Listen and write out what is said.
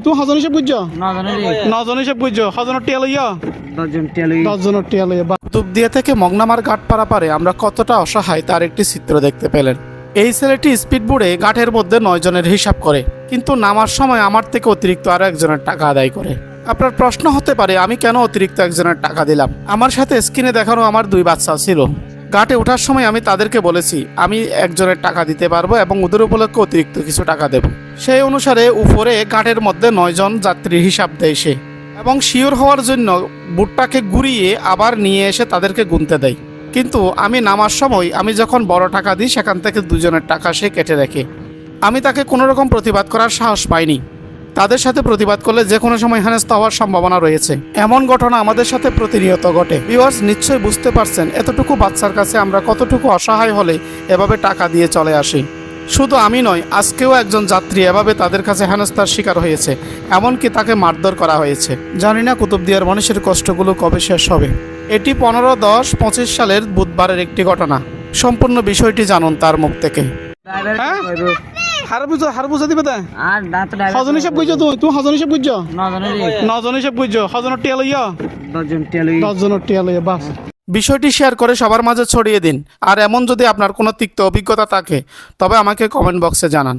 তুই হাজন হিসাব বুঝছো নজন হিসাব বুঝছো হাজনের টিয়া লইয়া 10 জনের টিয়া লইয়া। কুতুবদিয়া থেকে মংনামার ঘাট পারাপারে আমরা কতটা অসহায় তার একটি চিত্র দেখতে পেলেন। এই ছেলেটি স্পিডবোর্ডে ঘাটের মধ্যে 9 জনের হিসাব করে, কিন্তু নামার সময় আমার থেকে অতিরিক্ত আরো একজনের টাকা আদায় করে। আপনার প্রশ্ন হতে পারে আমি কেন অতিরিক্ত একজনের টাকা দিলাম। আমার সাথে স্ক্রিনে দেখানো আমার 2 বাচ্চা ছিল। ঘাটে ওঠার সময় আমি তাদেরকে বলেছি আমি একজনের টাকা দিতে পারবো এবং ওদের উপলক্ষে অতিরিক্ত কিছু টাকা দেব। সেই অনুসারে উপরে ঘাটের মধ্যে 9 জন যাত্রীর হিসাব দেয় সে, এবং শিওর হওয়ার জন্য বুটটাকে ঘুরিয়ে আবার নিয়ে এসে তাদেরকে গুনতে দেয়। কিন্তু আমি নামার সময় আমি যখন বড় টাকা দিই সেখান থেকে 2 জনের টাকা সে কেটে রাখে। আমি তাকে কোনো রকম প্রতিবাদ করার সাহস পাইনি। তাদের সাথে প্রতিবাদ করলে যে কোনো সময় হেনস্থা হওয়ার সম্ভাবনা রয়েছে। এমন ঘটনা আমাদের সাথে প্রতিনিয়ত ঘটে। ভিউয়ার্স, নিশ্চয়ই বুঝতে পারছেন এতটুকু বাচ্চার কাছে আমরা কতটুকু অসহায় হলে এভাবে টাকা দিয়ে চলে আসি। শুধু আমি নয়, আজকেও একজন যাত্রী এভাবে তাদের কাছে হেনস্থার শিকার হয়েছে, এমনকি তাকে মারধর করা হয়েছে। জানি না কুতুবদিয়ার মানুষের কষ্টগুলো কবে শেষ হবে। এটি 15-10-25 সালের বুধবারের একটি ঘটনা। সম্পূর্ণ বিষয়টি জানুন তার মুখ থেকে। হারবুজা দিবে তা হাজন হিসাব বুঝছো তুই হাজন হিসাব বুঝছো নজন হিসাব বুঝছো হাজনের টিয়া লইয়া 10 জনের টিয়া লইয়া। বাস বিষয়টি শেয়ার করে সবার মাঝে ছড়িয়ে দিন। আর এমন যদি আপনার কোনো তিক্ত অভিজ্ঞতা থাকে তবে আমাকে কমেন্ট বক্সে জানান।